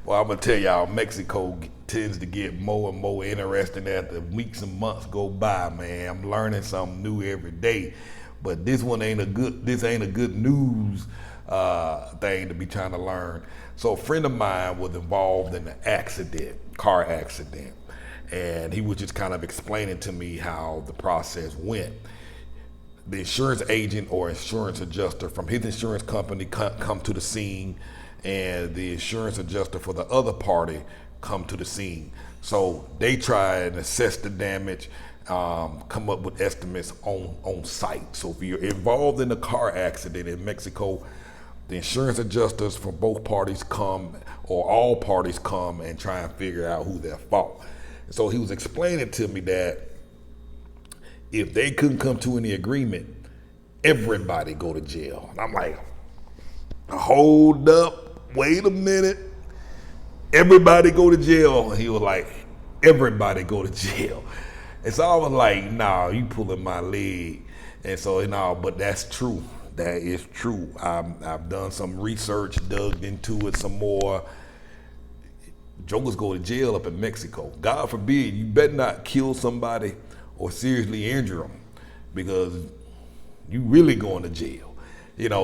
Well, I'm gonna tell y'all, Mexico tends to get more and more interesting as the weeks and months go by. Man, I'm learning something new every day. But this one ain't a good. This ain't a good news thing to be trying to learn. So a friend of mine was involved in an accident, car accident, and he was just kind of explaining to me how the process went. The insurance agent or insurance adjuster from his insurance company come to the scene, and the insurance adjuster for the other party come to the scene. So they try and assess the damage, come up with estimates on site. So if you're involved in a car accident in Mexico, the insurance adjusters for both parties come, or all parties come, and try and figure out who's at fault. So he was explaining to me that if they couldn't come to any agreement, everybody go to jail. And I'm like, hold up, wait a minute. Everybody go to jail. And he was like, everybody go to jail. And so I was like, nah, you pulling my leg. And so, but that's true. That is true. I've done some research, dug into it some more. Jokers go to jail up in Mexico. God forbid, you better not kill somebody or seriously injure them, because you really going to jail.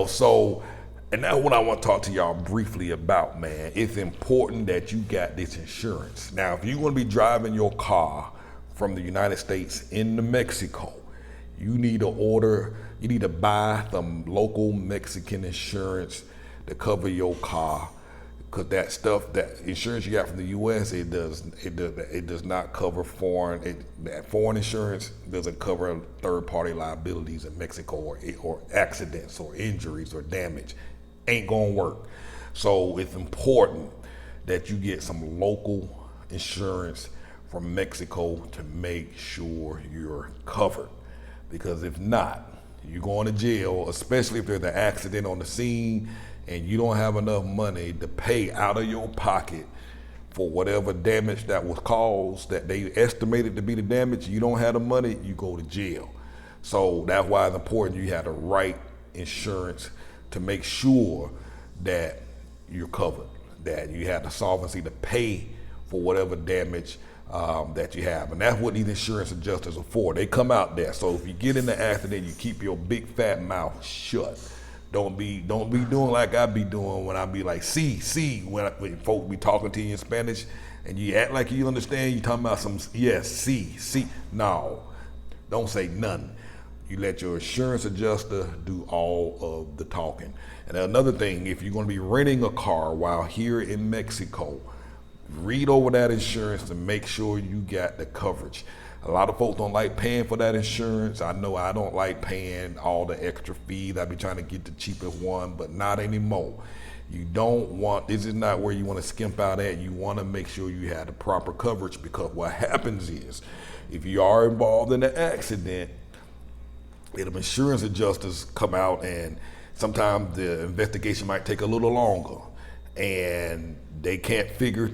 So, and that's what I want to talk to y'all briefly about, man. It's important that you got this insurance. Now, if you're going to be driving your car from the United States into Mexico, you need to buy some local Mexican insurance to cover your car. Because that insurance you got from the U.S., it does not cover foreign. Foreign insurance doesn't cover third-party liabilities in Mexico, or accidents or injuries or damage. Ain't gonna work. So it's important that you get some local insurance from Mexico to make sure you're covered. Because if not, you're going to jail, especially if there's an accident on the scene and you don't have enough money to pay out of your pocket for whatever damage that was caused, that they estimated to be the damage. You don't have the money, you go to jail. So that's why it's important you have the right insurance to make sure that you're covered, that you have the solvency to pay for whatever damage that you have. And that's what these insurance adjusters are for. They come out there. So if you get in the accident, you keep your big fat mouth shut. Don't be doing like I be doing when I be like, see, when folks be talking to you in Spanish and you act like you understand, you talking about some, yes, see. No, don't say nothing. You let your insurance adjuster do all of the talking. And another thing, if you're going to be renting a car while here in Mexico, read over that insurance to make sure you got the coverage. A lot of folks don't like paying for that insurance. I know I don't like paying all the extra fees. I be trying to get the cheapest one, but not anymore. This is not where you want to skimp out at. You want to make sure you have the proper coverage, because what happens is, if you are involved in an accident, the insurance adjusters come out, and sometimes the investigation might take a little longer, and they can't figure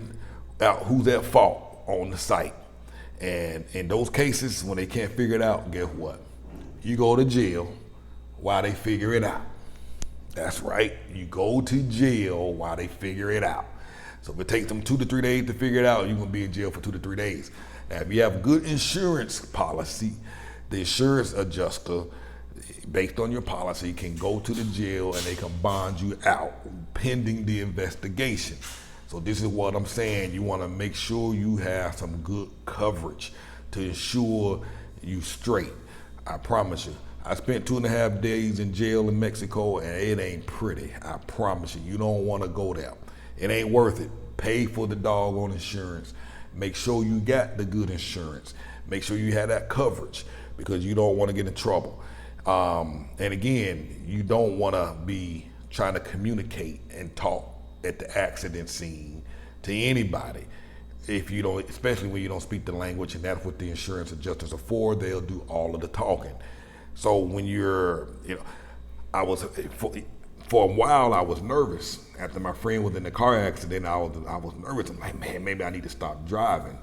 out who's at fault on the site. And in those cases, when they can't figure it out, guess what? You go to jail while they figure it out. That's right, you go to jail while they figure it out. So if it takes them 2 to 3 days to figure it out, you're gonna be in jail for 2 to 3 days. Now, if you have good insurance policy, the insurance adjuster, based on your policy, can go to the jail and they can bond you out pending the investigation. So this is what I'm saying. You want to make sure you have some good coverage to ensure you straight. I promise you. I spent 2.5 days in jail in Mexico, and it ain't pretty. I promise you. You don't want to go there. It ain't worth it. Pay for the doggone insurance. Make sure you got the good insurance. Make sure you have that coverage, because you don't want to get in trouble. And again, you don't want to be trying to communicate and talk at the accident scene to anybody, if you don't, especially when you don't speak the language. And that's what the insurance adjusters are for. They'll do all of the talking. So when you're, I was for a while I was nervous after my friend was in the car accident. I was nervous. I'm like, man, maybe I need to stop driving,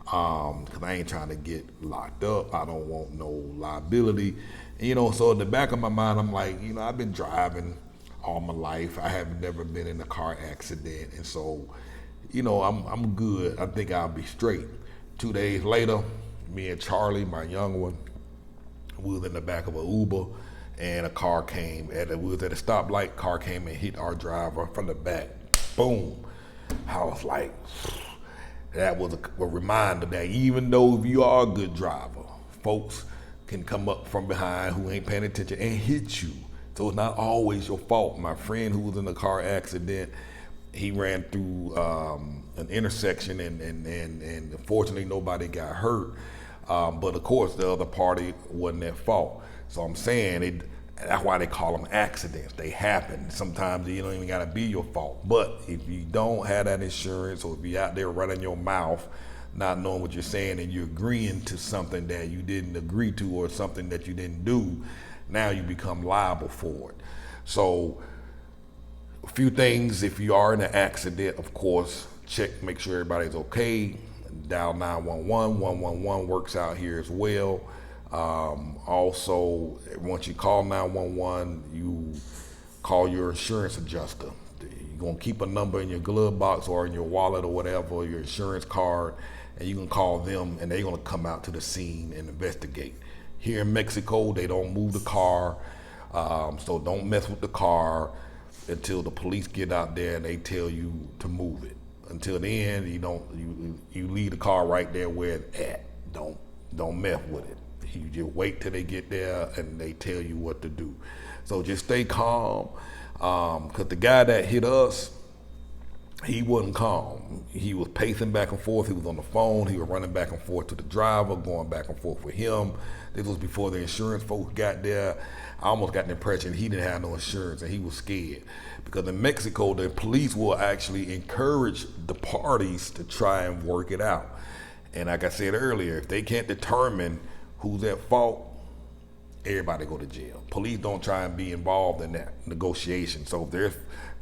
because I ain't trying to get locked up. I don't want no liability. So in the back of my mind, I'm like, I've been driving all my life. I have never been in a car accident, and so, you know, I'm good. I think I'll be straight. 2 days later, me and Charlie, my young one, we was in the back of an Uber, and a car came. We was at a stoplight. Car came and hit our driver from the back. Boom. I was like, that was a reminder that even though if you are a good driver, folks can come up from behind who ain't paying attention and hit you. So it's not always your fault. My friend who was in a car accident, he ran through an intersection and fortunately nobody got hurt. But of course the other party wasn't at fault. So I'm saying that's why they call them accidents. They happen. Sometimes you don't even gotta be your fault. But if you don't have that insurance, or if you're out there running your mouth, not knowing what you're saying, and you're agreeing to something that you didn't agree to or something that you didn't do, now you become liable for it. So a few things: if you are in an accident, of course, make sure everybody's okay. Dial 911. 111 works out here as well. Also, once you call 911, you call your insurance adjuster. You're gonna keep a number in your glove box or in your wallet or whatever, your insurance card, and you can call them and they're gonna come out to the scene and investigate. Here in Mexico, they don't move the car, so don't mess with the car until the police get out there and they tell you to move it. Until then, you leave the car right there where it's at. Don't mess with it. You just wait till they get there and they tell you what to do. So just stay calm, because the guy that hit us, he wasn't calm. He was pacing back and forth. He was on the phone. He was running back and forth to the driver, going back and forth with him. This was before the insurance folks got there. I almost got the impression he didn't have no insurance and he was scared. Because in Mexico, the police will actually encourage the parties to try and work it out. And like I said earlier, if they can't determine who's at fault, everybody go to jail. Police don't try and be involved in that negotiation. So if there's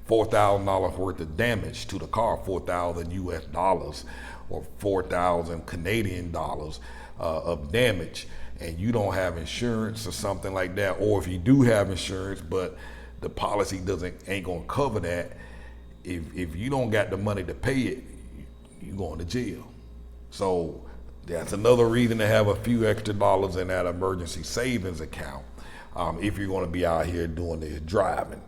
$4,000 worth of damage to the car, 4,000 US dollars or 4,000 Canadian dollars of damage, and you don't have insurance or something like that, or if you do have insurance but the policy ain't gonna cover that, if you don't got the money to pay it, you're going to jail. So that's another reason to have a few extra dollars in that emergency savings account if you're going to be out here doing this driving.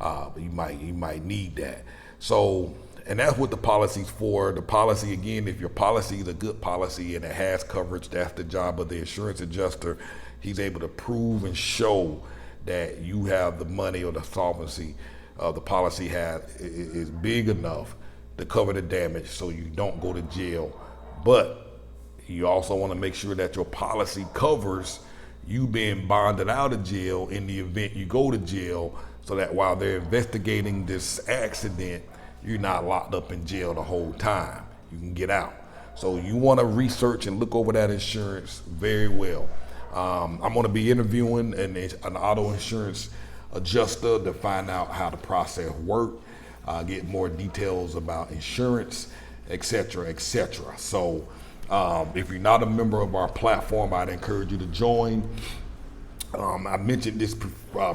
You might need that. So, and that's what the policy's for. The policy, again, if your policy is a good policy and it has coverage, that's the job of the insurance adjuster. He's able to prove and show that you have the money or the solvency the policy is big enough to cover the damage so you don't go to jail. But you also want to make sure that your policy covers you being bonded out of jail in the event you go to jail, so that while they're investigating this accident, you're not locked up in jail the whole time. You can get out. So you want to research and look over that insurance very well. I'm going to be interviewing an auto insurance adjuster to find out how the process works, get more details about insurance, etc., etc. So if you're not a member of our platform, I'd encourage you to join. I mentioned this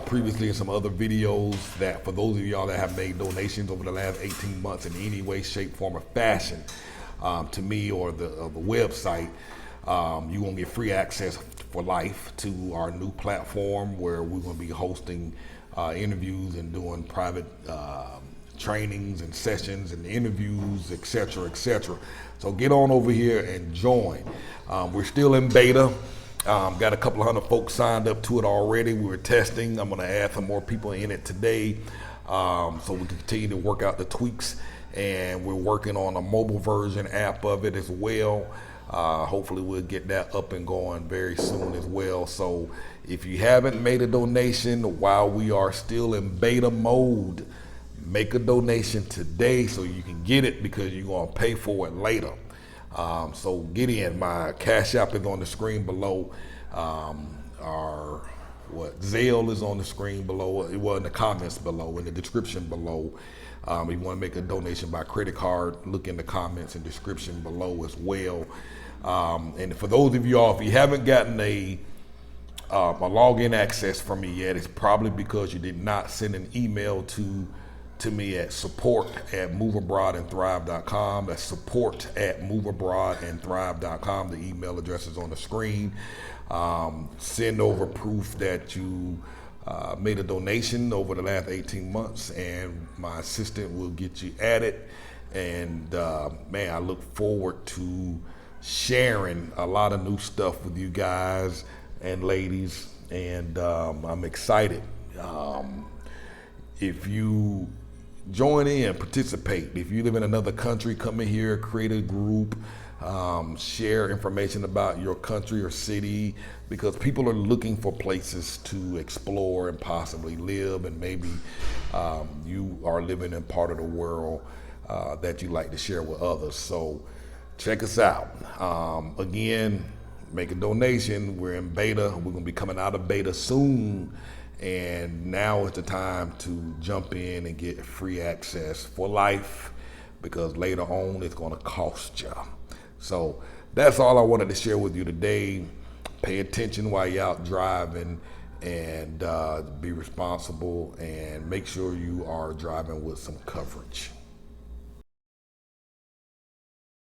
previously in some other videos, that for those of y'all that have made donations over the last 18 months in any way, shape, form, or fashion to me or the website, you're going to get free access for life to our new platform, where we're going to be hosting interviews and doing private trainings and sessions and interviews, etc., etc. So get on over here and join. We're still in beta. Got a couple of hundred folks signed up to it already. We were testing. I'm going to add some more people in it today, so we can continue to work out the tweaks. And we're working on a mobile version app of it as well. Hopefully we'll get that up and going very soon as well. So if you haven't made a donation while we are still in beta mode, make a donation today so you can get it, because you're going to pay for it later. So get in. My Cash App is on the screen below. Our Zelle is on the screen below. It was in the comments below, in the description below. If you want to make a donation by credit card, look in the comments and description below as well. And for those of y'all, if you haven't gotten a a login access from me yet, it's probably because you did not send an email to me at support@moveabroadandthrive.com. That's support@moveabroadandthrive.com. The email address is on the screen. Send over proof that you made a donation over the last 18 months, and my assistant will get you added. And man, I look forward to sharing a lot of new stuff with you guys and ladies, and I'm excited. If you join in, participate. If you live in another country, come in here, create a group, share information about your country or city, because people are looking for places to explore and possibly live, and maybe you are living in part of the world that you like to share with others. So check us out. Again, make a donation. We're in beta. We're gonna be coming out of beta soon. And now is the time to jump in and get free access for life, because later on it's gonna cost you. So that's all I wanted to share with you today. Pay attention while you're out driving, and be responsible, and make sure you are driving with some coverage.